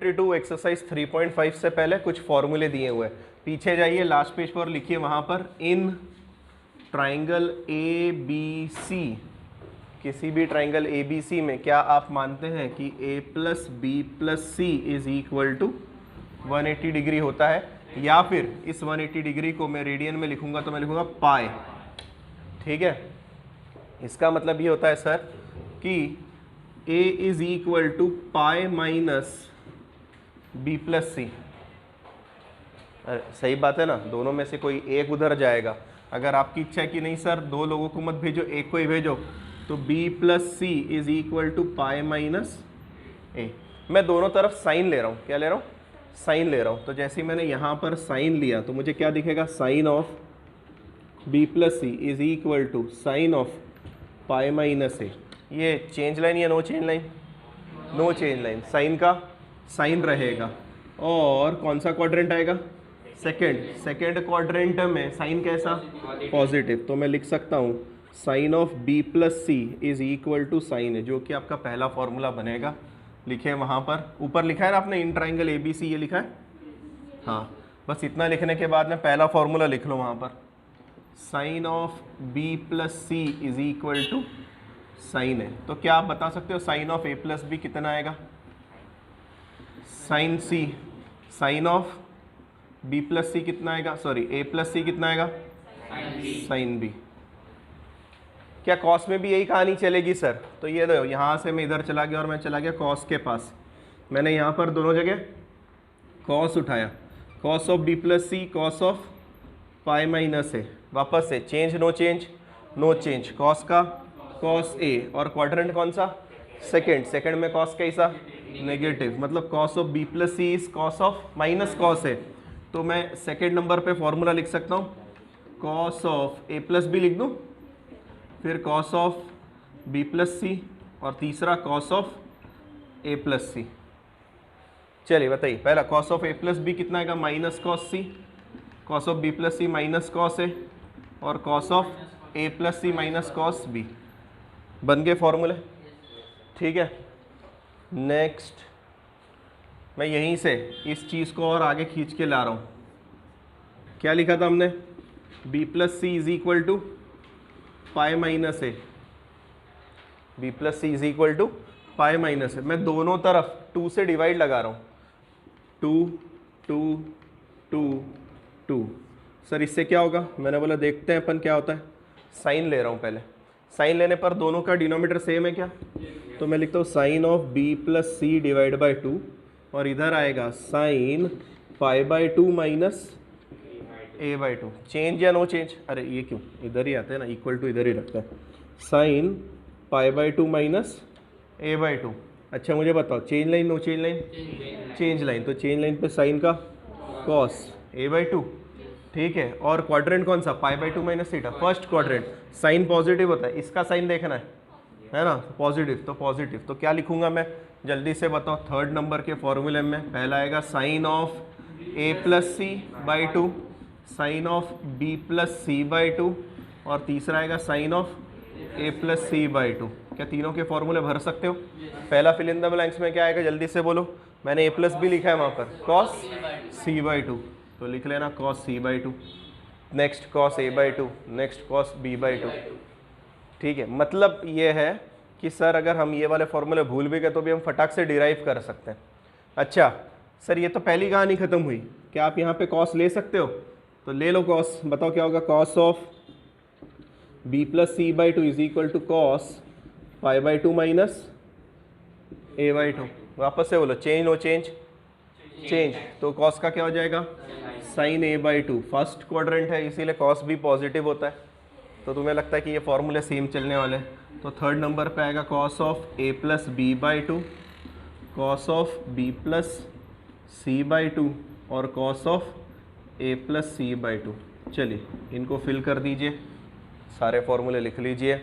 52 exercise 3.5 से पहले कुछ फॉर्मूले दिए हुए हैं, पीछे जाइए लास्ट पेज पर लिखिए, वहाँ पर in triangle A B C, किसी भी ट्राइंगल ए बी सी में क्या आप मानते हैं कि a plus B plus C is equal to 180 degree होता है, या फिर इस 180 डिग्री को मैं रेडियन में लिखूंगा तो मैं लिखूंगा पाई। ठीक है, इसका मतलब ये होता है सर कि a is equal to pi minus B plus C. सही बात है ना, दोनों में से कोई एक उधर जाएगा। अगर आपकी इच्छा है कि नहीं सर दो लोगों को मत भेजो, एक को ही भेजो, तो b plus C is equal to pi minus A. मैं दोनों तरफ साइन ले रहा हूँ, क्या ले रहा हूँ, साइन ले रहा हूँ। तो जैसे ही मैंने यहाँ पर साइन लिया तो मुझे क्या दिखेगा, sine of b plus C is equal to sine of pi minus A. ये चेंज लाइन या no change line, no change line, sine का साइन रहेगा। और कौन सा क्वाड्रेंट आएगा, सेकेंड क्वाड्रेंट में साइन कैसा, पॉजिटिव। तो मैं लिख सकता हूँ sine of b plus C is equal to sine है, जो कि आपका पहला फॉर्मूला बनेगा। लिखे वहाँ पर, ऊपर लिखा है ना आपने in triangle A B C, ये लिखा है, हाँ, बस इतना लिखने के बाद में पहला फॉर्मूला लिख लो वहाँ पर, sine of b plus C is equal to sine है। तो क्या आप बता सकते हो sine of a plus B कितना आएगा, sine C, sine of b plus C कितना आएगा, सॉरी a प्लस सी कितना आएगा, साइन b। क्या कॉस में भी यही कहानी चलेगी सर? तो ये दो, यहाँ से मैं इधर चला गया और मैं चला गया कॉस के पास, मैंने यहाँ पर दोनों जगह कॉस उठाया, cos of b plus C, cos of pi minus A. वापस से change no change, no change, cos का कॉस ए, और क्वाड्रेंट कौन सा, सेकंड में कॉस कैसा, नेगेटिव, मतलब cos of b plus C is cos of minus cos A. तो मैं सेकेंड नंबर पे फॉर्मूला लिख सकता हूँ, cos of a plus B लिख दूँ, फिर cos of b plus C, और तीसरा cos of a plus C. चलिए बताइए, पहला cos of a plus B कितना आएगा, minus cos C, cos of b plus C minus cos A, और cos of a plus C minus cos B. बन गए फॉर्मूले, ठीक है। नेक्स्ट मैं यहीं से इस चीज़ को और आगे खींच के ला रहा हूँ। क्या लिखा था हमने, b plus C is equal to pi minus A, B plus C is equal to pi minus A. मैं दोनों तरफ 2 से डिवाइड लगा रहा हूँ, 2 2 2 2। सर इससे क्या होगा, मैंने बोला देखते हैं अपन क्या होता है। साइन ले रहा हूँ पहले, साइन लेने पर दोनों का डिनोमीटर सेम है क्या, तो मैं लिखता हूँ sine of B plus C divide by 2, और इधर आएगा sine pi by 2 minus a by 2। Change या नो चेंज, अरे ये क्यों, इधर ही आता है ना, इक्वल टू इधर ही रखता है, sine pi by 2 minus a by 2। अच्छा मुझे बताओ change line no change line, change line, तो चेंज लाइन पे साइन का कॉस a बाई 2, ठीक है। और क्वाड्रेंट कौन सा, pi by 2 minus theta, first quadrant, sine positive होता है, इसका साइन देखना है ना, पॉजिटिव, तो पॉजिटिव। तो क्या लिखूंगा मैं, जल्दी से बताओ, थर्ड नंबर के फॉर्मूले में पहला आएगा sine of a plus C by 2, sine of b plus C by 2, और तीसरा आएगा sine of a plus C by 2। क्या तीनों के फॉर्मूले भर सकते हो? पहला फिल इन द ब्लैंक्स में क्या आएगा, जल्दी से बोलो। मैंने a प्लस बी लिखा है वहाँ पर, कॉस c बाई 2, तो लिख लेना cos c by 2, next cos a by 2, next cos b by 2। ठीक है, मतलब ये है कि सर अगर हम ये वाले फॉर्मूले भूल भी गए तो भी हम फटाक से डिराइव कर सकते हैं। अच्छा सर ये तो पहली कहानी खत्म हुई, क्या आप यहाँ पे कॉस ले सकते हो? तो ले लो कॉस, बताओ क्या होगा, cos of b plus C by 2 is equal to cos pi by 2 minus a by 2। वापस से बोलो, चेंज नो चेंज, चेंज, तो कॉस का क्या हो जाएगा, sine a by 2, first quadrant है इसीलिए कॉस भी पॉजिटिव होता है। तो तुम्हें लगता है कि ये फॉर्मूले सेम चलने वाले हैं, तो थर्ड नंबर पे आएगा cos of a plus B by 2, cos of b plus C by 2, और cos of a plus C by 2। चलिए इनको फिल कर दीजिए, सारे फॉर्मूले लिख लीजिए,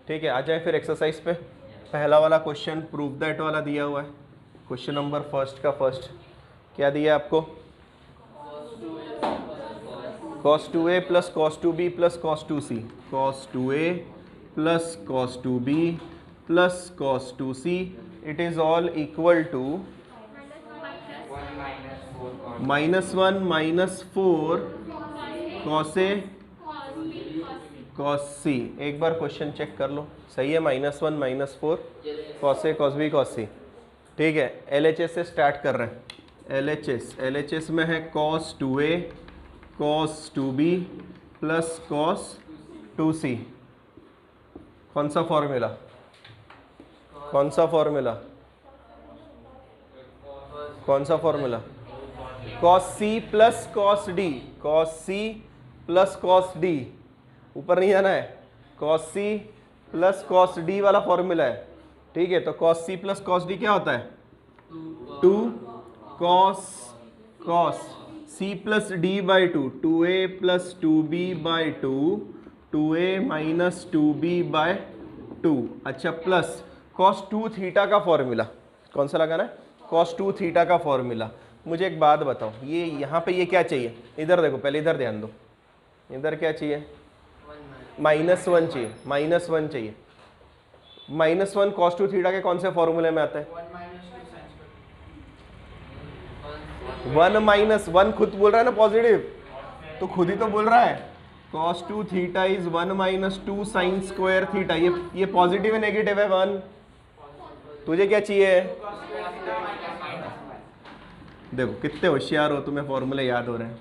ठीक है। आ जाए फिर एक्सरसाइज पे। पहला वाला क्वेश्चन प्रूव दैट वाला दिया हुआ है, क्वेश्चन नंबर फर्स्ट का फर्स्ट क्या दिया है आपको, cos 2a plus cos 2b plus cos 2c, cos 2a plus cos 2b plus cos 2c, it is all equal to -1 -4 cos A cos C. एक बार क्वेश्चन चेक कर लो, सही है? -1 -4 cos A cos B cos सी। ठीक है, LHS से start कर रहे हैं। LHS में है cos 2a cos 2b plus cos 2c। कौन सा फॉर्मूला? कौन सा फॉर्मूला? कौन सा फॉर्मूला? कॉस सी प्लस कॉस डी। कॉस सी प्लस कॉस डी, ऊपर नहीं जाना है। कॉस सी प्लस कॉस डी वाला फॉर्मूला है। ठीक है, तो कॉस सी प्लस कॉस डी क्या होता है? 2 cos cos C plus D by 2, 2a plus 2b by 2, 2a minus 2b by 2। अच्छा, प्लस कॉस 2 थीटा का फॉर्मूला। कौन सा लगाना है? कॉस 2 थीटा का फॉर्मूला। मुझे एक बात बताओ, ये यहाँ पे ये क्या चाहिए? इधर देखो, पहले इधर ध्यान दो। इधर क्या चाहिए? -1 चाहिए। -1 चाहिए। -1 कॉस 2 थीटा के कौन से फॉर्मूले में आता है? 1 खुद बोल रहा है ना पॉजिटिव, तो खुद ही तो बोल रहा है। cos 2 theta is 1 - 2 sine square theta. ये पॉजिटिव है नेगेटिव है? 1। तुझे क्या चाहिए? देखो कितने होशियार हो, तुम्हें फॉर्मूले याद हो रहे हैं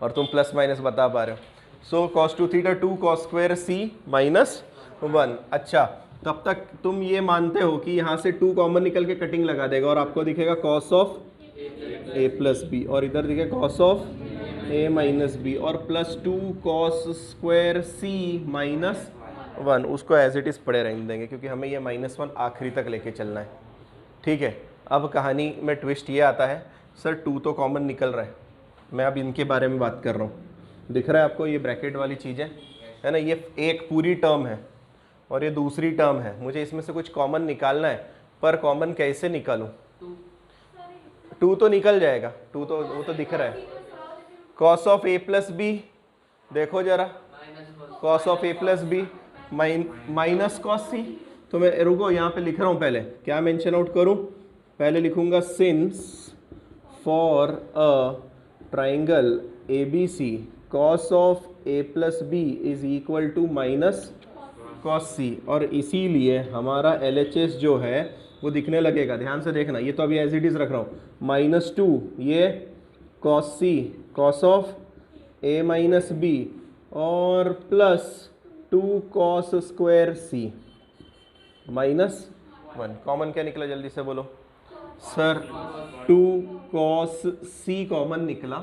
और तुम प्लस माइनस बता पा रहे हो। सो cos 2 theta 2 cos square c -1। अच्छा, तब तक तुम ये मानते हो कि यहाँ से 2 कॉमन निकल के कटिंग लगा देगा और आपको दिखेगा cos of a plus B, और इधर दिखेगा cos of a minus B, और प्लस 2 cos स्क्वायर c -1। उसको एज इट इज़ पड़े रहने देंगे क्योंकि हमें ये -1 आखिरी तक लेके चलना है। ठीक है, अब कहानी में ट्विस्ट ये आता है, सर 2 तो कॉमन निकल रहा है, मैं अब इनके बारे में बात कर रहा हूँ। दिख रहा है आपको ये ब्रैकेट वाली चीज़ें, है ना? ये एक पूरी टर्म है और ये दूसरी टर्म है। मुझे इसमें से कुछ कॉमन निकालना है, पर कॉमन कैसे निकालूं? 2 तो निकल जाएगा, 2 तो वो तो दिख रहा है। cos of a plus B, देखो जरा, cos of a plus B minus cos C. तो मैं रुको, यहाँ पे लिख रहा हूँ, पहले क्या मेंशन आउट करूँ? पहले लिखूंगा since for a triangle ABC cos of a plus B is equal to minus cos C, और इसीलिए हमारा LHS जो है वो दिखने लगेगा। ध्यान से देखना, ये तो अभी एज इट इज रख रहा हूँ। -2 ये cos C cos of a minus B, और plus 2 cos square C -1। Common क्या निकला जल्दी से बोलो सर? 2 कॉस सी कॉमन निकला,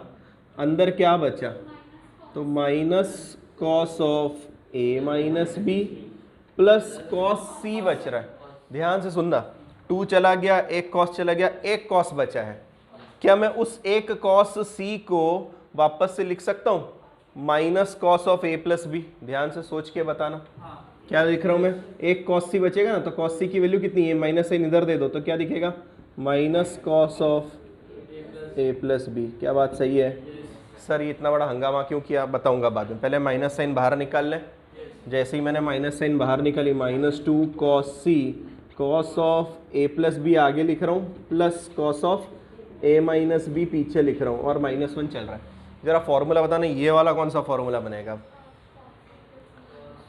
अंदर क्या बचा? तो minus cos of a minus B plus cos C बच रहा है। ध्यान से सुनना, 2 चला गया, एक कॉस चला गया, एक कॉस बचा है। क्या मैं उस एक कॉस सी को वापस से लिख सकता हूँ? Minus cos of a plus B. ध्यान से सोच के बताना क्या लिख रहा हूँ मैं। एक कॉस सी बचेगा ना, तो कॉस सी की वैल्यू कितनी है? माइनस साइन इधर दे दो तो क्या दिखेगा? Minus cos of a plus B. क्या बात सही है? सर ये इतना बड़ा हंगामा क्यों किया, बताऊंगा बाद में। पहले माइनस साइन बाहर निकाल लें। जैसे ही मैंने माइनस साइन बाहर निकाली, -2 cos C cos of a plus B आगे लिख रहा हूँ, plus cos of a minus B पीछे लिख रहा हूँ, और -1 चल रहा है। जरा फॉर्मूला बताना, ये वाला कौन सा फॉर्मूला बनेगा?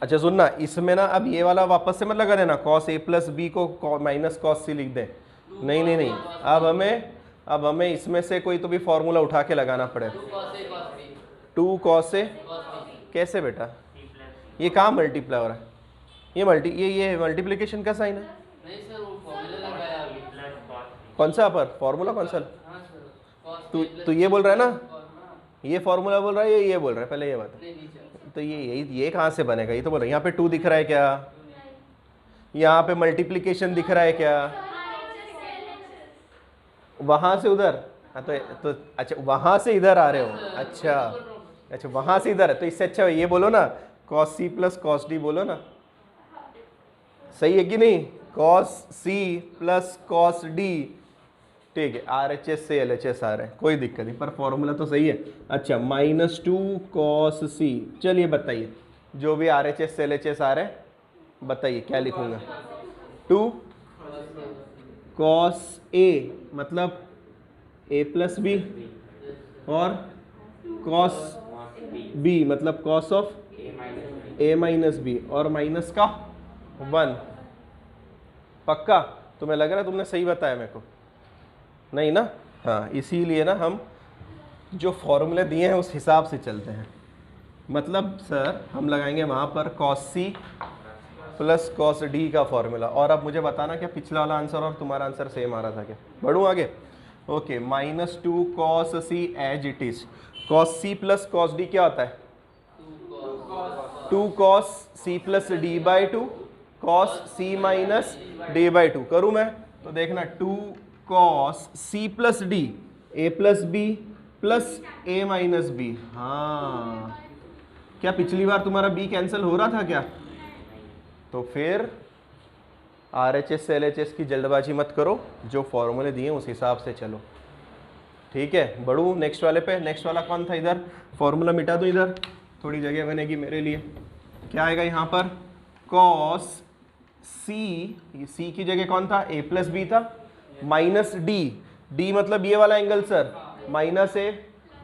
अच्छा सुनना, इसमें ना अब ये वाला वापस से मत लगा देना, कॉस a प्लस बी को माइनस कॉस सी लिख दें। नहीं नहीं नहीं, अब हमें इसमें से कोई तो भी फॉर्मूला उठा के लगाना पड़ेगा। 2 कॉस ए कैसे बेटा? ये कहाँ मल्टीप्लाई हो रहा है? ये मल्टीप्लिकेशन का साइन है। नहीं सर, वो फॉर्मूला लगाया अभी। कौन सा पर फॉर्मूला? कौन सा? तू ये बोल रहा है ना, ये फॉर्मूला बोल रहा है, ये बोल रहा है? पहले ये बता, तो ये कहाँ से बनेगा? ये तो बोल रहा है। यहाँ पे 2 दिख रहा है क्या? यहाँ पे मल्टीप्लिकेशन दिख रहा है क्या? वहां से उधर? हाँ तो अच्छा, वहां से इधर आ रहे हो? अच्छा वहां से इधर है, तो इससे अच्छा ये बोलो ना, cos c plus cos d बोलो ना। सही है कि नहीं? cos c plus cos d। ठीक है, RHS से LHS आ रहे हैं, कोई दिक्कत नहीं, पर फॉर्मूला तो सही है। अच्छा, -2 cos c। चलिए बताइए, जो भी RHS से LHS आ रहे हैं बताइए क्या लिखूंगा? 2 cos a मतलब ए प्लस बी और कॉस बी मतलब cos of A minus B और माइनस का 1। पक्का? तुम्हें लग रहा है तुमने सही बताया मेरे को? नहीं ना? हाँ, इसीलिए ना हम जो फॉर्मूले दिए हैं उस हिसाब से चलते हैं। मतलब सर हम लगाएंगे वहाँ पर कॉस सी प्लस कॉस डी का फॉर्मूला। और अब मुझे बताना क्या पिछला वाला आंसर और तुम्हारा आंसर सेम आ रहा था क्या? बढ़ूँ आगे? Okay, -2 cos C as it is. Cos C plus cos D क्या होता है? 2 cos C plus D by 2 cos C minus D by 2। करूँ मैं? तो देखना 2 cos C plus D A plus B plus A minus B. हाँ, क्या पिछली बार तुम्हारा बी कैंसिल हो रहा था क्या? तो फिर RHS से LHS की जल्दबाजी मत करो, जो फॉर्मूले दिए उस हिसाब से चलो। ठीक है, बढ़ू नेक्स्ट वाले पे। नेक्स्ट वाला कौन था? इधर फॉर्मूला मिटा दो, इधर थोड़ी जगह बनेगी मेरे लिए। क्या आएगा यहाँ पर? कॉस सी, ये सी की जगह कौन था? ए प्लस बी था, माइनस डी, डी मतलब ये वाला एंगल सर, माइनस ए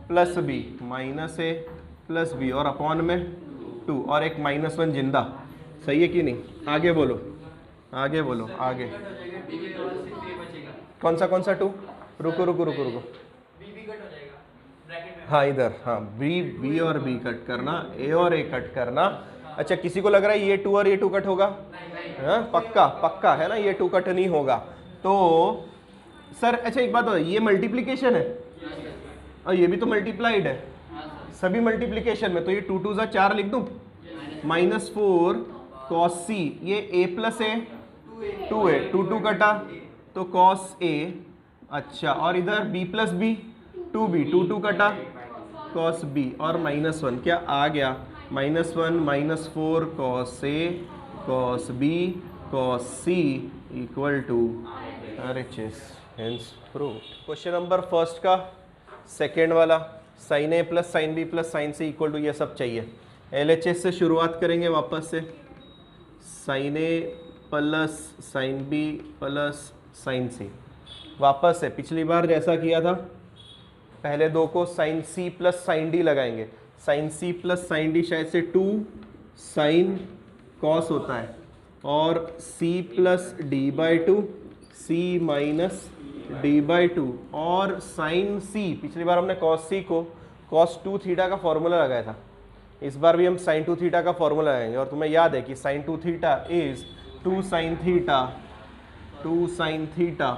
प्लस बी, माइनस ए प्लस बी और अपॉन में 2 और एक -1 जिंदा। सही है कि नहीं? आगे बोलो, आगे बोलो, आगे कौन सा 2? रुको। हाँ इधर, हाँ बी और बी कट करना, ए और ए कट करना। अच्छा, किसी को लग रहा है ये 2 और ये 2 कट होगा? हाँ पक्का है ना, ये 2 कट नहीं होगा। तो सर अच्छा एक बात बताओ, ये मल्टीप्लिकेशन है और ये भी तो मल्टीप्लाइड है, सभी मल्टीप्लिकेशन में। तो ये 2 2 जा 4 लिख दूं, -4 कॉस सी, ये ए प्लस ए 2 है, 2 2 कटा तो कॉस ए। अच्छा, और इधर बी प्लस बी 2b, 2 2 कटा कॉस बी और -1 क्या आ गया? -1 -4 cos A cos B cos C equal to RHS, hence proved. Question number first का सेकेंड वाला, sine A plus sine B plus sine C equal to ये सब चाहिए। LHS से शुरुआत करेंगे वापस से, sine A plus sine B plus sine C. वापस से पिछली बार जैसा किया था, पहले दो को sine C plus sine D लगाएंगे। Sine C plus sine D शायद से 2 साइन कॉस होता है और C plus D by 2 C minus D by 2 और साइन सी, पिछली बार हमने कॉस सी को कॉस 2 थीटा का फॉर्मूला लगाया था, इस बार भी हम साइन 2 थीटा का फॉर्मूला लगाएंगे। और तुम्हें याद है कि sine 2 theta is 2 sine theta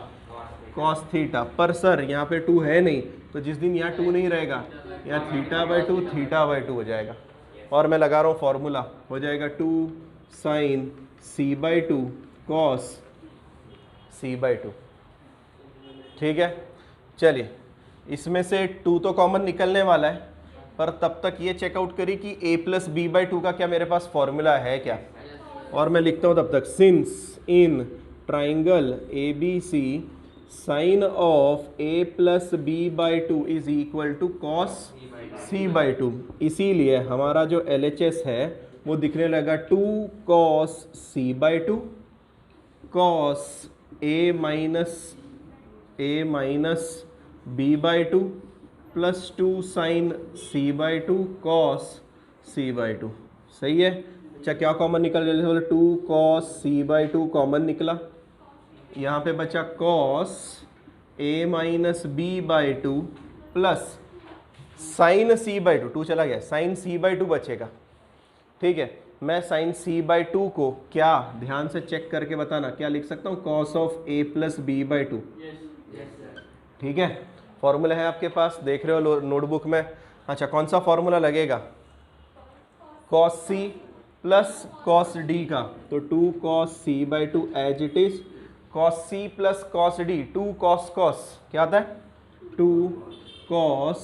cos theta. पर सर यहाँ पे 2 है नहीं, तो जिस दिन यहाँ 2 नहीं रहेगा, यहाँ थीटा बाई 2 हो जाएगा। और मैं लगा रहा हूँ फॉर्मूला, हो जाएगा 2 sine c by 2 cos c by 2। ठीक है, चलिए इसमें से 2 तो कॉमन निकलने वाला है, पर तब तक ये चेकआउट करिए कि a प्लस बी बाई 2 का क्या मेरे पास फॉर्मूला है क्या। और मैं लिखता हूँ तब तक, since in triangle ABC sine of a plus B by 2 is equal to cos c by 2, इसीलिए हमारा जो LHS है वो दिखने लगा 2 cos c by 2 cos a minus b by 2 plus 2 sine c by 2 cos c by 2। सही है। अच्छा, क्या कॉमन निकल गया? बोले 2 कॉस c बाई 2 कॉमन निकला, यहाँ पे बचा cos a minus B by 2 plus sine c by 2, 2 चला गया, साइन c बाई 2 बचेगा। ठीक है, मैं साइन c बाई 2 को क्या, ध्यान से चेक करके बताना, क्या लिख सकता हूँ? Cos of a plus B by 2। ठीक है, फॉर्मूला है आपके पास, देख रहे हो नोटबुक में। अच्छा, कौन सा फॉर्मूला लगेगा? Cos c plus cos d का, तो 2 cos c by 2 as it is, cos c plus cos d 2 cos cos, क्या आता है? 2 कॉस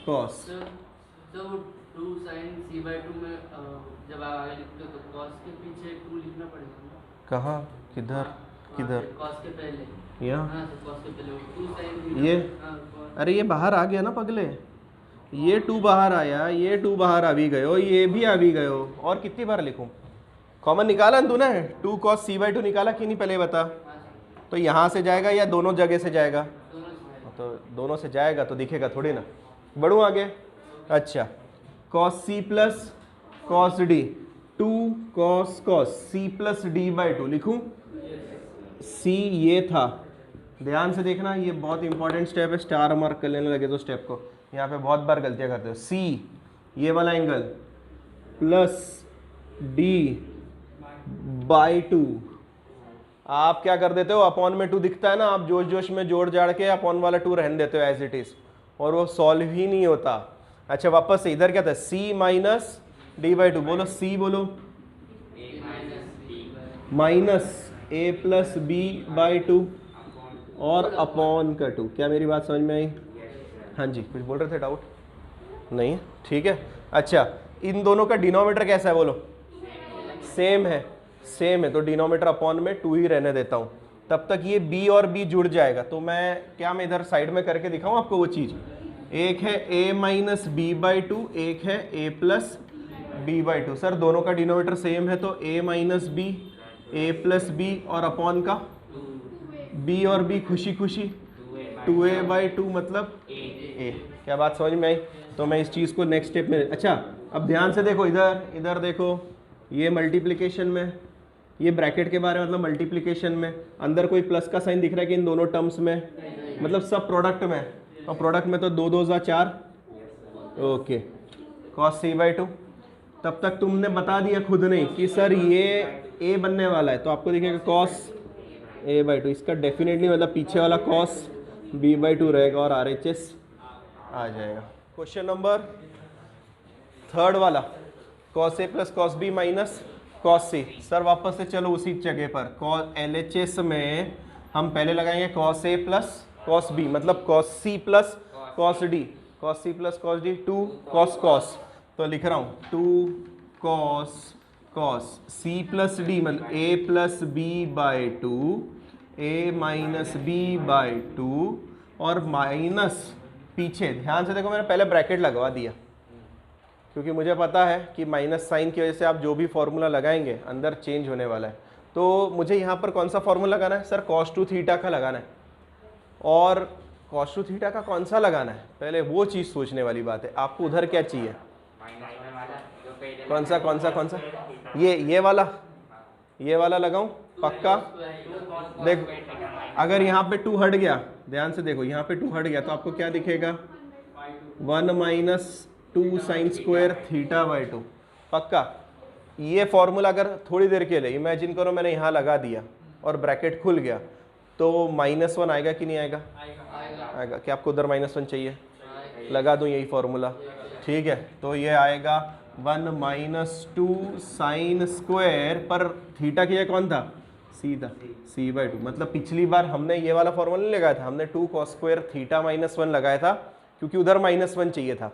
कॉस। जब 2 साइन c बाई 2 में जब आगे लिखते हो तो कॉस के पीछे 2 लिखना पड़ेगा ना? कहाँ? किधर? कॉस के पहले, यहाँ? हाँ, तो कॉस के पहले 2 साइन, ये, अरे ये बाहर आ गया ना पगले, ये 2 बाहर आया, ये 2 बाहर आ भी गयो, ये भी आ भी गयो। और कितनी बार लिखूं? कॉमन निकाला ना तूने? 2 कॉस c बाई 2 निकाला कि नहीं, पहले बता। तो यहाँ से जाएगा या दोनों जगह से जाएगा? तो दोनों से जाएगा तो दिखेगा थोड़ी ना। बढ़ूँ आगे। अच्छा, cos C plus cos D, 2 cos cos C plus D by 2 लिखूँ। सी ये था, ध्यान से देखना, ये बहुत इंपॉर्टेंट स्टेप है, स्टार मार्क कर लेने लगे तो स्टेप को, यहाँ पे बहुत बार गलतियाँ करते हो। सी ये वाला एंगल प्लस डी बाई 2, आप क्या कर देते हो, अपॉन में 2 दिखता है ना, आप जोश जोश में जोड़ जाड़ के अपॉन वाला 2 रहने देते हो एज इट इज, और वो सॉल्व ही नहीं होता। अच्छा वापस से इधर क्या था, सी माइनस डी बाई 2, बोलो सी बोलो, minus A plus B by 2 और अपॉन का 2। क्या मेरी बात समझ में आई? हाँ जी, कुछ बोल रहे थे, डाउट नहीं? ठीक है। अच्छा, इन दोनों का डिनोमीटर कैसा है बोलो? सेम है, सेम है, तो डिनोमीटर अपॉन में 2 ही रहने देता हूँ। तब तक ये b और b जुड़ जाएगा, तो मैं इधर साइड में करके दिखाऊँ आपको वो चीज़। एक है a माइनस बी बाई 2, एक है a plus B by 2। Sir दोनों का डिनोमीटर सेम है, तो a minus b, a plus B और अपॉन का b और b खुशी खुशी 2a बाई 2 मतलब a। क्या बात समझ में आई? तो मैं इस चीज़ को नेक्स्ट स्टेप में, अच्छा अब ध्यान से देखो, इधर देखो, ये मल्टीप्लिकेशन में, ये ब्रैकेट के बारे में मतलब मल्टीप्लिकेशन में, अंदर कोई प्लस का साइन दिख रहा है कि इन दोनों टर्म्स में, मतलब सब प्रोडक्ट में, और प्रोडक्ट में तो 2 2 जा 4, ओके, कॉस सी बाई 2। तब तक तुमने बता दिया खुद नहीं कि सर ये a बनने वाला है, तो आपको दिखेगा कॉस a बाई 2, इसका डेफिनेटली मतलब पीछे वाला कॉस b बाई 2 रहेगा और RHS आ जाएगा। क्वेश्चन नंबर 3 वाला, कॉस ए plus cos B minus cos C. Sir वापस से चलो उसी जगह पर, कॉस LHS में हम पहले लगाएंगे कॉस ए प्लस कॉस बी, मतलब कॉस सी प्लस कॉस डी, कॉस सी plus cos D, 2 cos cos, तो लिख रहा हूँ 2 कॉस कॉस सी प्लस डी मतलब A plus B by 2, A minus B by 2 और माइनस पीछे, ध्यान से देखो मैंने पहले ब्रैकेट लगवा दिया क्योंकि मुझे पता है कि माइनस साइन की वजह से आप जो भी फॉर्मूला लगाएंगे अंदर चेंज होने वाला है। तो मुझे यहाँ पर कौन सा फॉर्मूला लगाना है सर? cos 2 थीटा का लगाना है। और cos 2 थीटा का कौन सा लगाना है, पहले वो चीज़ सोचने वाली बात है। आपको उधर क्या चाहिए, कौन सा ये वाला लगाऊं पक्का? देखो अगर यहाँ पे 2 हट गया, ध्यान से देखो यहाँ पे 2 हट गया तो आपको क्या दिखेगा, 1 minus 2 sine square theta by 2, पक्का। ये फॉर्मूला अगर थोड़ी देर के लिए इमेजिन करो मैंने यहाँ लगा दिया और ब्रैकेट खुल गया तो -1 आएगा कि नहीं आएगा? आएगा। क्या आपको उधर -1 चाहिए? लगा दूं यही फॉर्मूला, ठीक है। तो ये आएगा 1 माइनस 2 साइन स्क्वायर, पर थीटा की कौन था? सी था, सी बाई 2। मतलब पिछली बार हमने ये वाला फॉर्मूला नहीं लगाया था, हमने 2 कॉस स्क्वायर थीटा -1 लगाया था क्योंकि उधर -1 चाहिए था।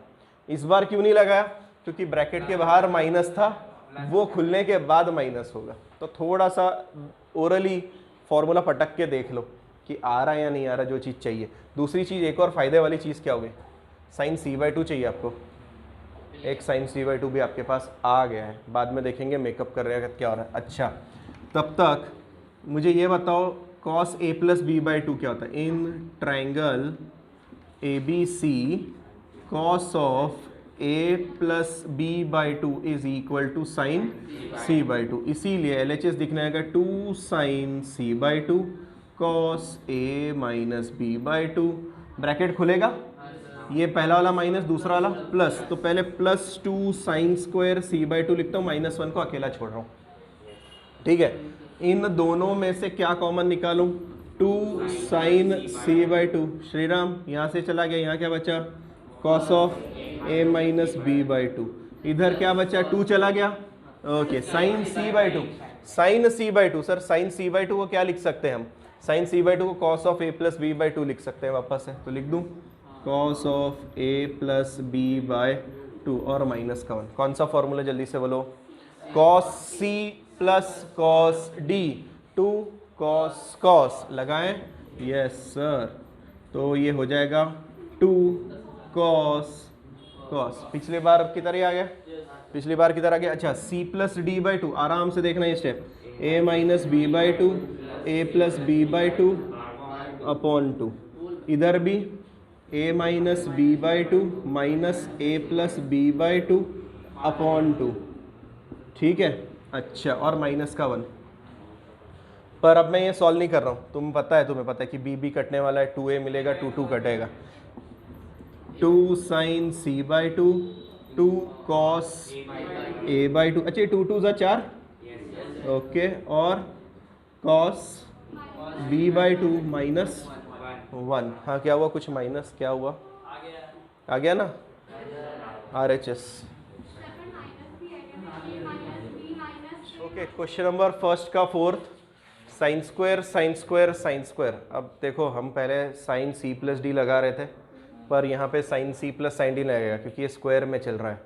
इस बार क्यों नहीं लगाया? क्योंकि ब्रैकेट के बाहर माइनस था, वो खुलने के बाद माइनस होगा। तो थोड़ा सा ओरली फॉर्मूला पटक के देख लो कि आ रहा है या नहीं आ रहा, जो चीज़ चाहिए। दूसरी चीज़, एक और फायदे वाली चीज़ क्या होगी, साइन सी बाई 2 चाहिए आपको। एक साइन सी बाई 2 भी आपके पास आ गया है, बाद में देखेंगे मेकअप कर रहे हैं क्या हो रहा है। अच्छा तब तक मुझे ये बताओ cos A plus B by 2 क्या होता है? In triangle ABC cos of a plus B by 2 is equal to sine c by 2। इसीलिए LHS दिखने आएगा 2 sine c by 2 cos a minus B by 2, bracket खुलेगा, ये पहला वाला माइनस, दूसरा वाला प्लस, तो पहले plus 2 sine square c by 2 लिखता हूँ, -1 को अकेला छोड़ रहा हूँ, ठीक है। इन दोनों में से क्या कॉमन निकालूं? 2 साइन सी बाई 2, श्रीराम यहाँ से चला गया, यहाँ क्या बचा? Cos of a minus B by 2। इधर क्या बचा? 2 चला गया, okay, sine c by 2, sine c by 2। Sir sine c by 2 को क्या लिख सकते हैं हम? साइन सी बाई 2 को cos of a plus B by 2 लिख सकते हैं वापस से, तो लिख दूं cos of a plus B by 2 और माइनस का 1। कौन सा फॉर्मूला जल्दी से बोलो? कॉस सी plus cos D, 2 cos cos लगाएं, यस सर, तो ये हो जाएगा 2 कॉस कॉस। पिछली बार की तरह आ गया, पिछली बार की तरह आ गया। अच्छा c प्लस डी बाई 2, आराम से देखना ये step, a minus B by 2, a plus B by 2 upon 2, इधर भी a minus B by two minus A plus B by two upon two, ठीक है। अच्छा, और माइनस का 1। पर अब मैं ये सॉल्व नहीं कर रहा हूँ, तुम्हें पता है कि b कटने वाला है, 2a मिलेगा, 2 कटेगा, 2 sine c by two, 2 cos a by two, अच्छा 2 2 4, ओके, और cos b by two minus 1। हाँ क्या हुआ, कुछ माइनस क्या हुआ, आ गया ना, RHS। Okay, question number first का fourth, sine square sine square sine square. अब देखो हम पहले साइन c प्लस डी लगा रहे थे, पर यहाँ पे sine c plus sine d लगेगा क्योंकि ये स्क्वायर में चल रहा है,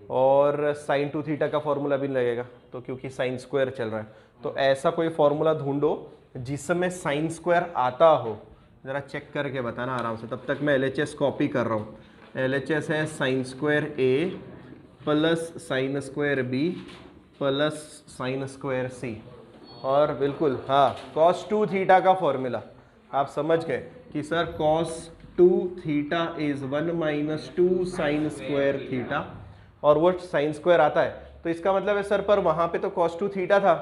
और साइन 2 थीटा का फॉर्मूला भी लगेगा तो क्योंकि साइन स्क्वायर चल रहा है। तो ऐसा कोई फॉर्मूला ढूंढो जिसमें साइन स्क्वायर आता हो, ज़रा चेक करके बताना आराम से, तब तक मैं LHS कॉपी कर रहा हूँ। LHS है sine square a plus sine square b plus sine square c, और बिल्कुल हाँ cos 2 थीटा का फॉर्मूला आप समझ गए कि sir cos 2 theta is 1 minus 2 sine square theta, और वो साइन स्क्वायर आता है, तो इसका मतलब है सर पर वहाँ पे तो cos 2 थीटा था,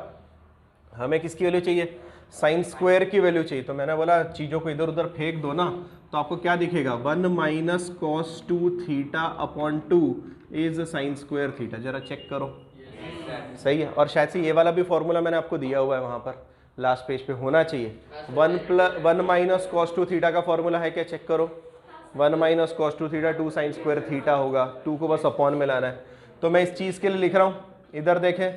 हमें किसकी वैल्यू चाहिए, साइन स्क्वायर की वैल्यू चाहिए। तो मैंने बोला चीज़ों को इधर उधर फेंक दो ना, तो आपको क्या दिखेगा, 1 minus cos 2 theta upon 2 is sine square theta. जरा चेक करो, सही है। और शायद से ये वाला भी फॉर्मूला मैंने आपको दिया हुआ है वहाँ पर लास्ट पेज पे होना चाहिए। 1 माइनस कॉस 2 थीटा का फॉर्मूला है क्या, चेक करो। 1 minus cos 2 theta 2 sine square theta होगा, 2 को बस अपॉन में लाना है। तो मैं इस चीज़ के लिए लिख रहा हूँ, इधर देखें,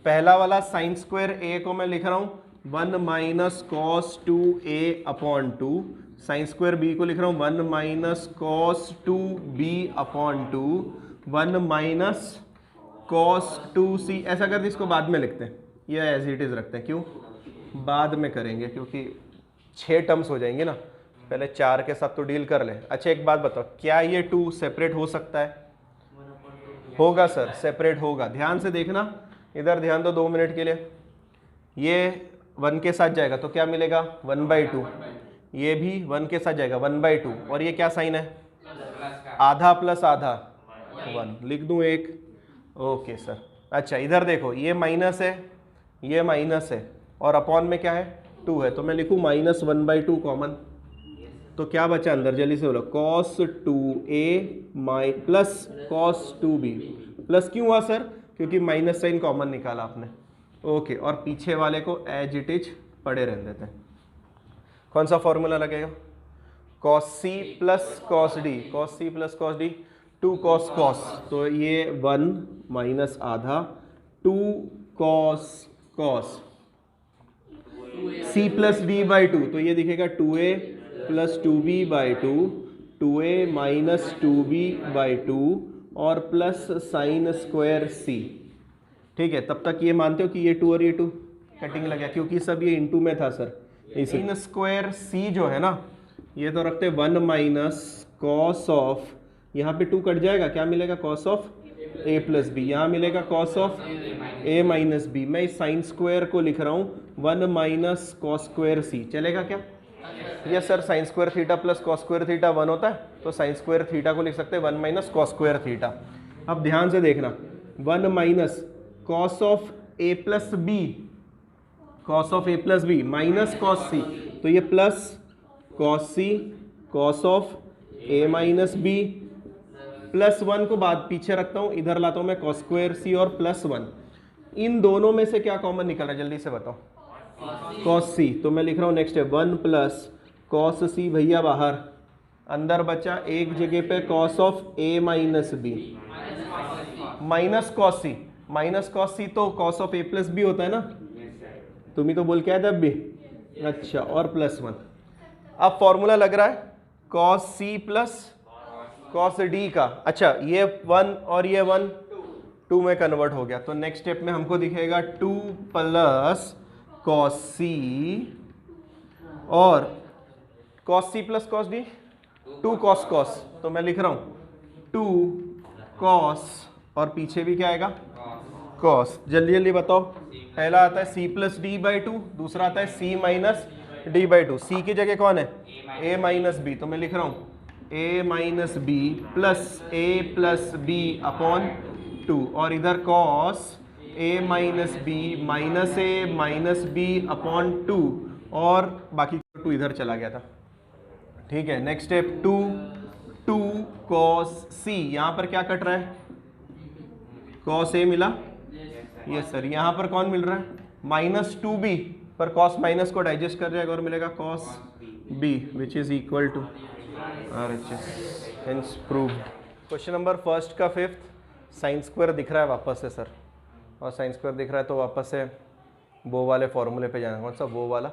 पहला वाला साइन स्क्वायर a को मैं लिख रहा हूँ 1 minus cos 2a upon 2, sine square b को लिख रहा हूँ 1 minus cos 2b upon 2, 1 minus cos 2c। ऐसा करके इसको बाद में लिखते हैं, ये एज इट इज़ रखते हैं, क्यों बाद में करेंगे क्योंकि 6 टर्म्स हो जाएंगे ना, पहले 4 के साथ तो डील कर लें। अच्छा एक बात बताओ, क्या ये 2 सेपरेट हो सकता है, होगा सर, सेपरेट होगा। ध्यान से देखना, इधर ध्यान दो 2 मिनट के लिए, ये 1 के साथ जाएगा तो क्या मिलेगा 1/2, ये भी 1 के साथ जाएगा 1/2, और ये क्या साइन है, आधा प्लस आधा 1, लिख दूं एक, ओके सर। अच्छा इधर देखो, ये माइनस है, ये माइनस है, और अपॉन में क्या है 2 है, तो मैं लिखूं माइनस 1/2 कॉमन, तो क्या बचा अंदर, जल्दी से बोलो, cos 2a plus cos 2b, plus क्यों हुआ सर, क्योंकि माइनस साइन कॉमन निकाला आपने, ओके। और पीछे वाले को एज इट इज पड़े रहने देते हैं। कौन सा फॉर्मूला लगेगा, cos c plus cos d, cos c plus cos d 2 cos cos, तो ये 1 माइनस आधा 2 cos cos, c plus d by 2, तो ये दिखेगा 2a plus 2b by 2, 2a minus 2b by 2, और प्लस साइन स्क्वायर c, ठीक है। तब तक ये मानते हो कि ये 2 और ये 2 कटिंग लग गया, क्योंकि सब ये इनटू में था सर। साइन स्क्वायर c जो है ना, ये तो रखते हैं 1 माइनस कॉस ऑफ, यहाँ पे 2 कट जाएगा, क्या मिलेगा, cos of a plus b, यहाँ मिलेगा cos of a minus b. मैं इस साइन स्क्वायर को लिख रहा हूँ 1 माइनस कॉस स्क्वायर c, चलेगा क्या, yes sir. Sign square theta plus cos square theta 1 होता है, तो साइन स्क्वायर थीटा को लिख सकते हैं 1 माइनस कॉस स्क्वायर थीटा। अब ध्यान से देखना, 1 minus cos of a plus b, cos of a plus B minus cos c, तो ये plus cos c cos of a minus B, plus 1 को बाद पीछे रखता हूँ, इधर लाता हूँ मैं कॉस स्क्वायर c और प्लस 1। इन दोनों में से क्या कॉमन निकल रहा है, जल्दी से बताओ, कॉस c, तो मैं लिख रहा हूँ नेक्स्ट है 1 प्लस कॉस c, भैया बाहर, अंदर बचा एक जगह पे cos of a minus b, minus cos c, minus cos c तो cos of a plus b होता है ना, तुम ही तो बोल के आए थे अब भी, अच्छा, और प्लस 1। अब फॉर्मूला लग रहा है cos c plus cos d का, अच्छा ये 1 और ये 1 2 में कन्वर्ट हो गया, तो नेक्स्ट स्टेप में हमको दिखेगा 2 प्लस कॉस c, और cos c plus cos d 2 cos cos, तो मैं लिख रहा हूँ 2 कॉस, और पीछे भी क्या आएगा कॉस। जल्दी जल्दी बताओ, पहला आता है c प्लस डी बाई 2, दूसरा आता है c minus D by two. C की जगह कौन है, ए माइनस बी, तो मैं लिख रहा हूँ ए minus B plus A plus B upon two, और इधर cos A minus b minus A minus b upon two, और बाकी टू इधर चला गया था। ठीक है, नेक्स्ट स्टेप टू कॉस सी, यहाँ पर क्या कट रहा है, कॉस ए मिला, यस सर। यहाँ पर कौन मिल रहा है, माइनस टू बी, पर कॉस माइनस को डाइजेस्ट कर जाएगा और मिलेगा cos b which is equal to RHS, hence proved. Question number first का फिफ्थ, साइन स्क्वायर दिख रहा है वापस से सर, और साइन स्क्वायर दिख रहा है तो वापस से वो वाले फॉर्मूले पे जाना। कौन सा, वो वाला,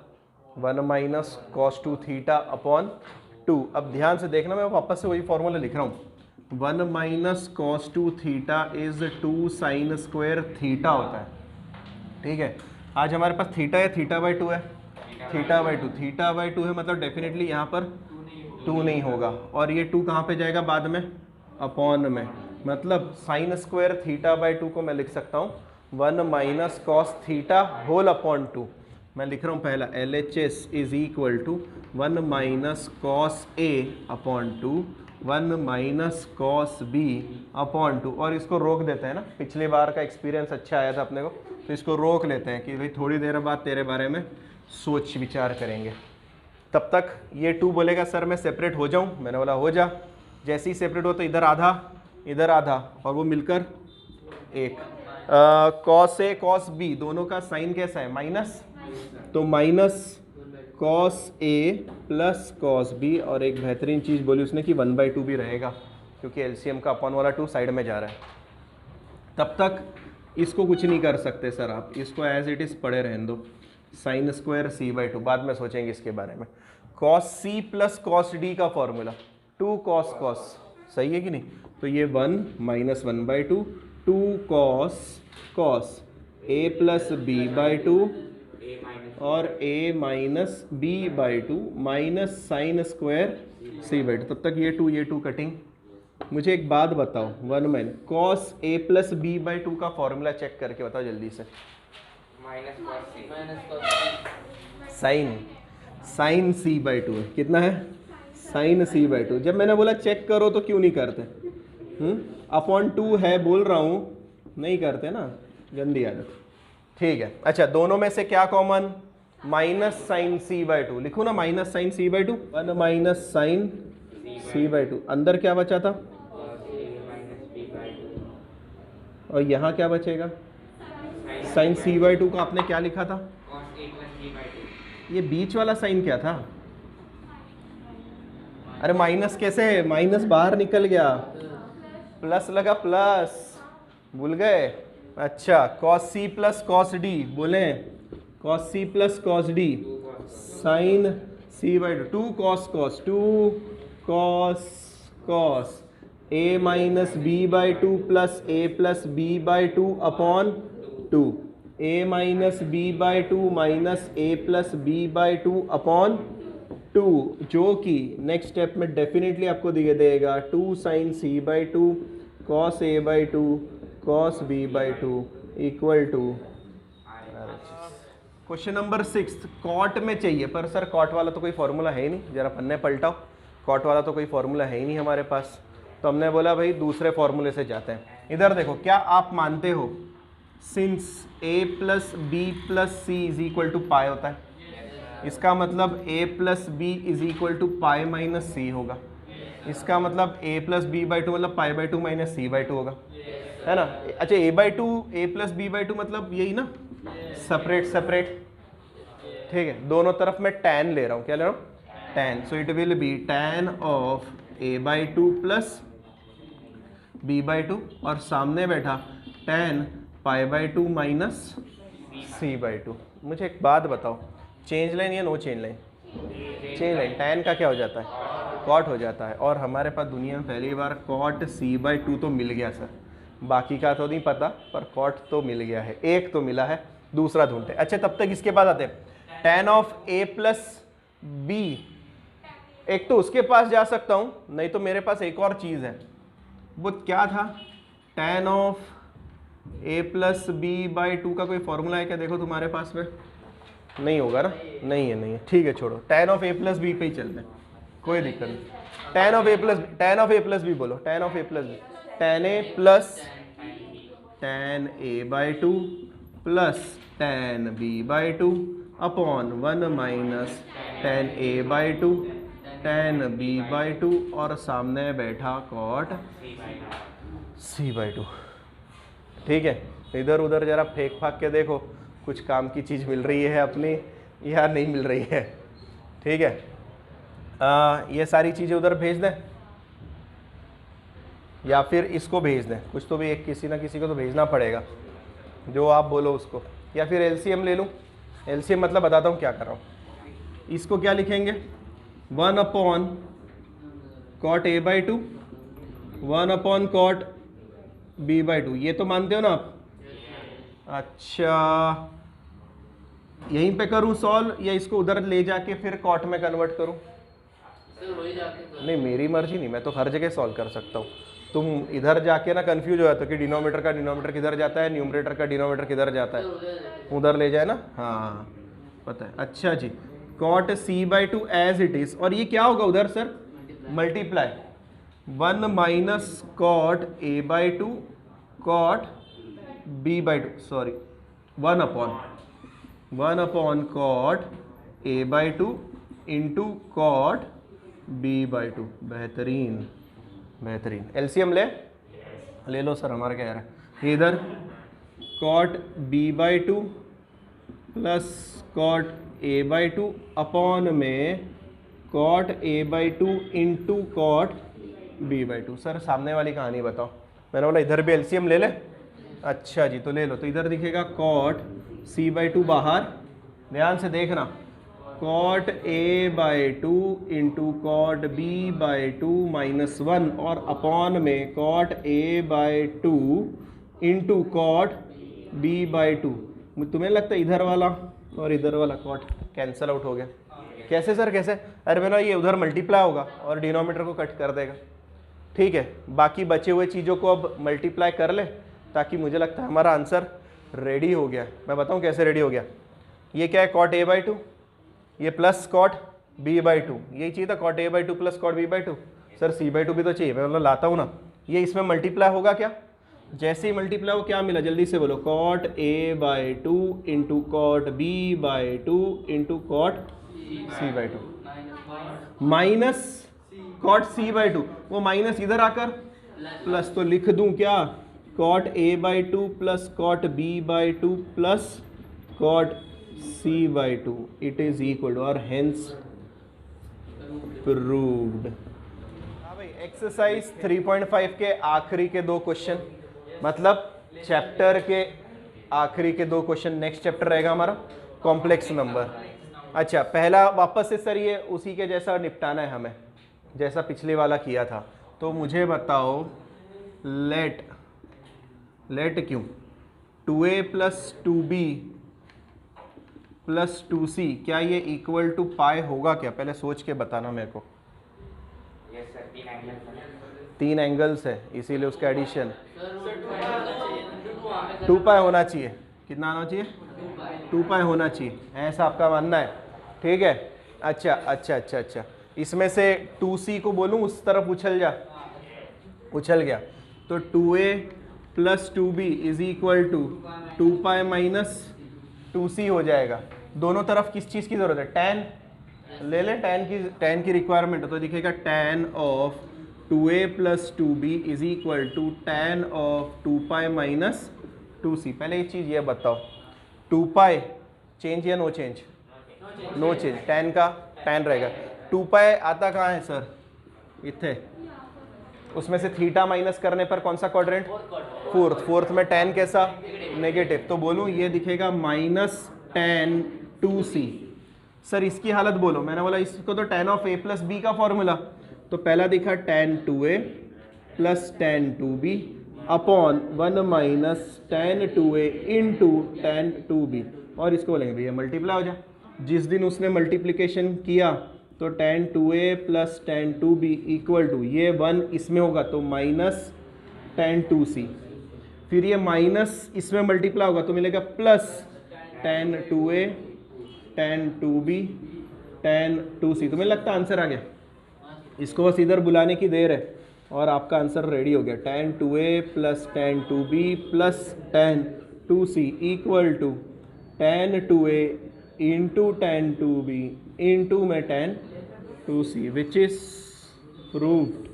1 minus cos two theta upon two. अब ध्यान से देखना, मैं वापस से वही फॉर्मूला लिख रहा हूँ, 1 minus cos two theta is 2 sine square theta होता है। ठीक है, आज हमारे पास थीटा है, थीटा बाई टू है, थीटा बाई टू है, मतलब डेफिनेटली यहाँ पर 2 नहीं होगा, और ये 2 कहाँ पे जाएगा बाद में, अपॉन में, मतलब sine square theta by two को मैं लिख सकता हूँ 1 minus cos theta whole upon 2। मैं लिख रहा हूँ पहला, LHS is equal to 1 minus cos a upon 2, 1 minus cos b upon 2, और इसको रोक देते हैं ना, पिछले बार का एक्सपीरियंस अच्छा आया था अपने को, तो इसको रोक लेते हैं कि भाई थोड़ी देर बाद तेरे बारे में सोच विचार करेंगे। तब तक ये 2 बोलेगा सर मैं सेपरेट हो जाऊँ, मैंने बोला हो जा। जैसे ही सेपरेट हो तो इधर आधा और वो मिलकर 1। कॉस ए कॉस बी दोनों का साइन कैसा है, माइनस, तो माइनस कॉस ए प्लस कॉस बी, और एक बेहतरीन चीज़ बोली उसने कि 1/2 भी रहेगा, क्योंकि एलसीएम का अपॉन वाला 2 साइड में जा रहा है। तब तक इसको कुछ नहीं कर सकते सर आप, इसको एज इट इज़ पढ़े रहने दो, साइन स्क्वायर c/2, बाद में सोचेंगे इसके बारे में। कॉस सी प्लस कॉस डी का फॉर्मूला 2 कॉस कॉस, सही है कि नहीं, तो ये 1 minus 1/2, 2 cos cos A plus B by two, और a minus B by two minus sine square c/2। तब तक ये 2 कटिंग। मुझे एक बात बताओ, 1 minus cos a plus B by two का फॉर्मूला चेक करके बताओ जल्दी से। साइन c/2 है, कितना है, साइन c/2। जब मैंने बोला चेक करो तो क्यों नहीं करते, अपॉन 2 है बोल रहा हूँ, नहीं करते ना, गंदी आदत। ठीक है, अच्छा दोनों में से क्या कॉमन, माइनस साइन c/2, लिखो ना minus sign c/2, 1 minus sign c/2, अंदर क्या बचा था, और यहाँ क्या बचेगा, साइन c/2 को आपने क्या लिखा था, ये बीच वाला साइन क्या था, अरे माइनस कैसे, माइनस बाहर निकल गया, प्लस लगा, प्लस भूल गए। अच्छा, कॉस सी प्लस कॉस डी, बोले cos C plus cos D, sine c/2, 2 cos cos, 2 cos cos a minus B by two plus A plus B by two upon 2, a minus B by two minus A plus B by two upon 2, जो कि next step में definitely आपको दिए देगा 2 sine c/2 cos a by two cos b by two equal to. Question number 6 cot में चाहिए, पर sir cot वाला तो कोई फॉर्मूला है ही नहीं, जरा पन्ने पलटाओ, कॉट वाला तो कोई फॉर्मूला है ही नहीं हमारे पास, तो हमने बोला भाई दूसरे फॉर्मूले से जाते हैं। इधर देखो, क्या आप मानते हो since a plus B plus C is equal to pi होता है, इसका मतलब a plus B is equal to pi minus C होगा, इसका मतलब a plus B by two मतलब pi by two minus C by two होगा, है ना। अच्छा a plus B by two मतलब यही ना, सेपरेट, ठीक है, दोनों तरफ मैं tan ले रहा हूँ, क्या ले रहा हूँ, tan, so it will be tan of a by two plus b by two, और सामने बैठा tan pi by two minus C by two. मुझे एक बात बताओ, चेंज लाइन या no change line, change line, tan का क्या हो जाता है, कॉट हो जाता है, और हमारे पास दुनिया में पहली बार कॉट c/2 तो मिल गया सर, बाकी का तो नहीं पता, पर कॉट तो मिल गया है, एक तो मिला है, दूसरा ढूंढते। अच्छा तब तक इसके बाद आते हैं tan of a plus b, एक तो उसके पास जा सकता हूं, नहीं तो मेरे पास एक और चीज है, वो क्या था, tan of a plus B by two का कोई फॉर्मूला है क्या, देखो तुम्हारे पास में, नहीं होगा ना, नहीं है, ठीक है छोड़ो, tan of a plus b पे ही चलते हैं, कोई दिक्कत नहीं। tan of a plus b बोलो, tan of a plus b, tan a plus tan a by two plus tan b by two upon 1 minus tan a by two tan b by two और सामने बैठा cot c by to. ठीक है, इधर उधर जरा फेंक फाक के देखो कुछ काम की चीज़ मिल रही है अपनी या नहीं मिल रही है। ठीक है, ये सारी चीज़ें उधर भेज दें या फिर इसको भेज दें, कुछ तो भी एक किसी ना किसी को तो भेजना पड़ेगा, जो आप बोलो उसको, या फिर एलसीएम ले लूँ। एलसीएम मतलब बताता हूँ क्या कर रहा हूँ। इसको क्या लिखेंगे, 1 upon cot a by two 1 upon cot b by two, ये तो मानते हो ना आप। अच्छा, यहीं पे करूँ सॉल्व या इसको उधर ले जाके फिर कॉट में कन्वर्ट करूँ? नहीं, मेरी मर्जी नहीं, मैं तो हर जगह सॉल्व कर सकता हूँ। तुम इधर जाके ना कंफ्यूज हो जाते हो कि डिनोमीटर का डिनोमीटर किधर जाता है, न्यूमरेटर का डिनोमीटर किधर जाता है, उधर ले जाए ना। हाँ पता है। अच्छा जी, cot c by two as it is, और ये क्या होगा उधर sir, multiply 1 minus cot a by two cot b by two, sorry 1 upon cot a by two into cot b by two. बेहतरीन बेहतरीन। एलसीएम ले लो सर, हमारा क्या है इधर, cot b by two plus cot a by two upon में cot a by two into cot b by two. Sir सामने वाली कहानी बताओ, मैंने बोला इधर भी एलसीएम ले ले। अच्छा जी, तो ले लो। तो इधर दिखेगा कॉट c बाई टू बाहर, ध्यान से देखना, cot a by two into cot b by two minus 1 और अपॉन में cot a by two into cot b by two. तुम्हें लगता है इधर वाला और इधर वाला कॉट कैंसिल आउट हो गया? कैसे सर कैसे? अरे मैंने ये उधर मल्टीप्लाई होगा और डिनोमीटर को कट कर देगा। ठीक है, बाकी बचे हुए चीज़ों को अब मल्टीप्लाई कर ले, ताकि मुझे लगता है हमारा आंसर रेडी हो गया। मैं बताऊँ कैसे रेडी हो गया। ये क्या है, कॉट a बाई टू, ये plus cot b by two, यही चाहिए था, cot a by two plus cot b by two. Sir c by two भी तो चाहिए, मैं मतलब लाता हूँ ना। ये इसमें मल्टीप्लाई होगा क्या, जैसे ही मल्टीप्लाई हो क्या मिला, जल्दी से बोलो, cot a by two into cot b by two into cot c by two minus cot c by two. वो माइनस इधर आकर प्लस, तो लिख दूं क्या, cot a by two plus cot b by two plus cot c by two, it is equal to, और hence proved. हाँ भाई, एक्सरसाइज 3.5 के आखिरी के 2 क्वेश्चन, मतलब चैप्टर के आखिरी के 2 क्वेश्चन। नेक्स्ट चैप्टर रहेगा हमारा कॉम्प्लेक्स नंबर। अच्छा, पहला वापस से सर ये उसी के जैसा निपटाना है हमें, जैसा पिछले वाला किया था। तो मुझे बताओ, लेट क्यों 2a plus 2b plus 2c, क्या ये इक्वल टू पाई होगा क्या? पहले सोच के बताना मेरे को। यस सर, 3 एंगल्स है, इसीलिए उसका एडिशन 2 पाई होना चाहिए। कितना आना चाहिए? 2 पाई होना चाहिए, ऐसा आपका मानना है? ठीक है। अच्छा, इसमें से 2c को बोलूँ उस तरफ उछल गया, तो 2a plus 2b is equal to 2 pi minus 2c हो जाएगा। दोनों तरफ किस चीज़ की ज़रूरत है? tan ले ले, tan की रिक्वायरमेंट, तो दिखेगा tan of 2a plus 2b is equal to tan of 2 pi minus 2c। पहले एक चीज़ ये बताओ, 2 पाई चेंज या no change? No change. tan का tan रहेगा। 2 पाई आता कहाँ है सर? इतने, उसमें से थीटा माइनस करने पर कौन सा क्वाड्रेंट? फोर्थ में tan कैसा? नेगेटिव। तो बोलूँ ये दिखेगा माइनस tan 2c। सर इसकी हालत बोलो, मैंने बोला इसको तो tan of a plus b का फॉर्मूला, तो पहला दिखा tan 2a plus tan 2b upon 1 minus tan 2a into tan 2b, और इसको बोलेंगे भैया मल्टीप्लाई हो जा। जिस दिन उसने मल्टीप्लिकेशन किया तो tan 2a plus tan 2b equal to, ये 1 इसमें होगा तो माइनस tan 2c, फिर ये माइनस इसमें मल्टीप्लाई होगा तो मिलेगा plus tan 2a tan 2b tan 2c। तुम्हें लगता है आंसर आ गया? इसको बस इधर बुलाने की देर है और आपका आंसर रेडी हो गया। tan 2a plus tan 2b plus tan 2c equal to tan 2a into tan 2b into में tan 2c which is proved.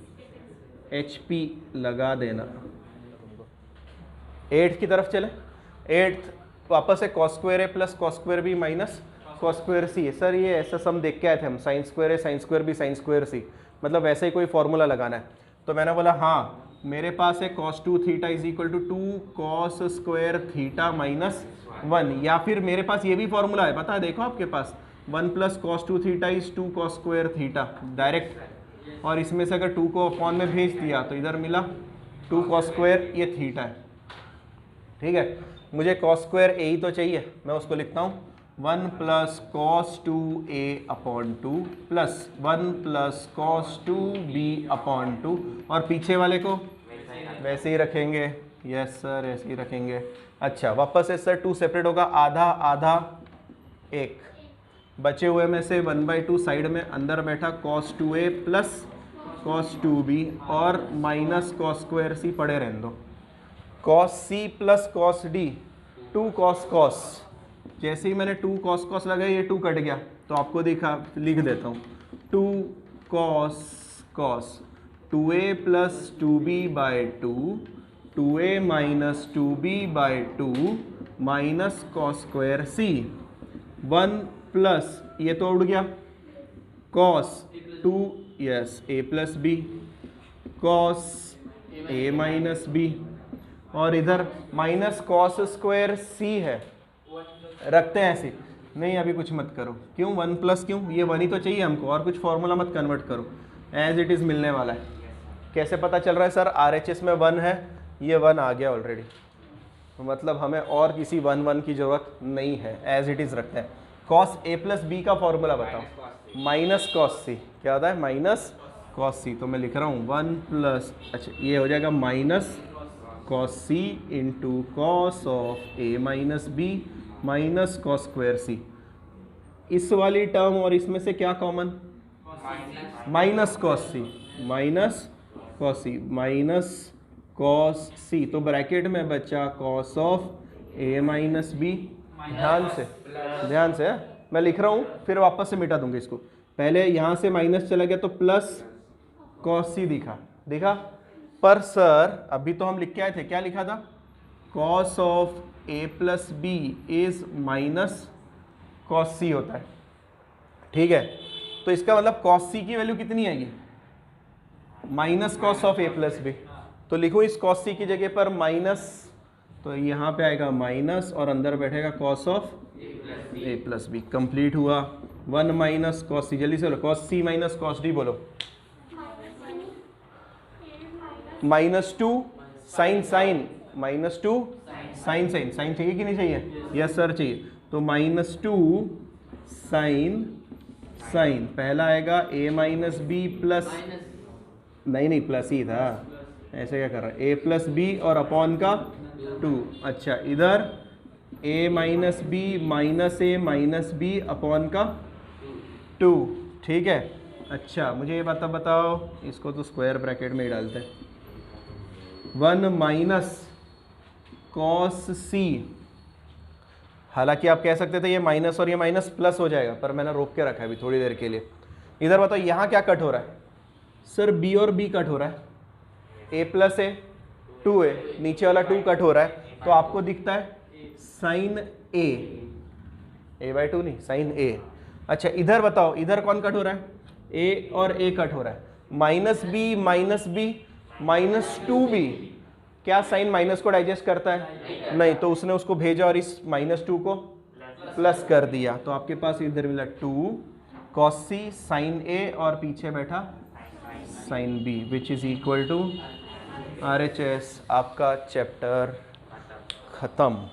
HP लगा देना। 8th की तरफ चले। 8th वापस है cos square a plus cos square b minus cos square c है। Sir ये ऐसा सम देख के आए थे हम, sine square a sine square b sine square c, मतलब वैसे ही कोई फॉर्मूला लगाना है। तो मैंने बोला हाँ मेरे पास है cos 2 theta is equal to 2 cos square theta minus 1, या फिर मेरे पास ये भी फॉर्मूला है, पता है देखो आपके पास 1 plus cos 2 theta is 2 cos square theta direct, और इसमें से अगर 2 को अपॉन में भेज दिया तो इधर मिला 2 cos स्क्वायर, ये थीटा है। ठीक है, मुझे cos स्क्वायर a ही तो चाहिए, मैं उसको लिखता हूँ 1 plus cos 2a upon 2 plus 1 plus cos 2b upon 2, और पीछे वाले को वैसे ही रखेंगे। यस सर ऐसे ही रखेंगे। अच्छा वापस से सर 2 सेपरेट होगा, आधा आधा 1, बचे हुए में से 1/2 साइड में अंदर बैठा cos 2a plus cos 2b और माइनस cos स्क्वायर c पड़े रहने दो। cos c plus cos d 2 cos, जैसे ही मैंने 2 cos लगाया ये 2 कट गया, तो आपको दिखा लिख देता हूँ 2 cos 2a plus 2b by 2 2a minus 2b by 2 minus cos square c 1 plus ये तो उड़ गया cos 2 yes a plus b cos a minus b, और इधर माइनस cos स्क्वायर c है, रखते हैं ऐसे। नहीं अभी कुछ मत करो, क्यों 1 प्लस क्यों, ये 1 ही तो चाहिए हमको, और कुछ फॉर्मूला मत कन्वर्ट करो, एज इट इज़ मिलने वाला है। कैसे पता चल रहा है सर? RHS में 1 है, ये 1 आ गया ऑलरेडी, तो मतलब हमें और किसी 1 की ज़रूरत नहीं है, एज इट इज़ रखते हैं। cos a प्लस b का फॉर्मूला बताओ, माइनस cos c, क्या होता है माइनस cos c, तो मैं लिख रहा हूँ 1 प्लस, अच्छा ये हो जाएगा minus cos c into cos of a minus b minus cos square c। इस वाली टर्म और इसमें से क्या common? Minus cos c minus cos c minus cos c, तो ब्रैकेट में बचा cos of a minus b। ध्यान से मैं लिख रहा हूँ, फिर वापस से मिटा दूंगा इसको। पहले यहाँ से माइनस चला गया तो प्लस cos c दिखा, पर सर अभी तो हम लिख के आए थे, क्या लिखा था? cos of a plus B is minus cos c होता है। ठीक है, तो इसका मतलब cos c की वैल्यू कितनी आएगी? Minus cos of a plus b, तो लिखूँ इस cos c की जगह पर माइनस, तो यहाँ पे आएगा माइनस और अंदर बैठेगा cos of a plus b. Complete हुआ। 1 माइनस cos c, जल्दी से बोलो cos c minus cos d बोलो। माइनस 2 साइन माइनस 2 साइन चाहिए कि नहीं चाहिए? यस सर चाहिए। तो माइनस 2 साइन पहला आएगा a माइनस बी प्लस, नहीं प्लस ही था, ऐसे क्या कर रहा है, a प्लस बी और अपॉन का 2। अच्छा इधर a minus b minus a minus b upon का 2। ठीक है, अच्छा मुझे ये बताओ, इसको तो स्क्वायर ब्रैकेट में ही डालते हैं। 1 माइनस cos c, हालांकि आप कह सकते थे ये माइनस और ये माइनस प्लस हो जाएगा, पर मैंने रोक के रखा है अभी थोड़ी देर के लिए। इधर बताओ यहाँ क्या कट हो रहा है? सर b और b कट हो रहा है, a प्लस a 2a, नीचे वाला 2 कट हो रहा है, तो आपको दिखता है साइन a बाई 2 नहीं साइन a। अच्छा इधर बताओ, इधर कौन कट हो रहा है? a और a कट हो रहा है, माइनस b माइनस 2b, क्या साइन माइनस को डाइजेस्ट करता है? नहीं, तो उसने उसको भेजा और इस माइनस 2 को प्लस कर दिया, तो आपके पास इधर मिला 2 cos c साइन a और पीछे बैठा sine b which is equal to RHS। आपका चैप्टर खत्म।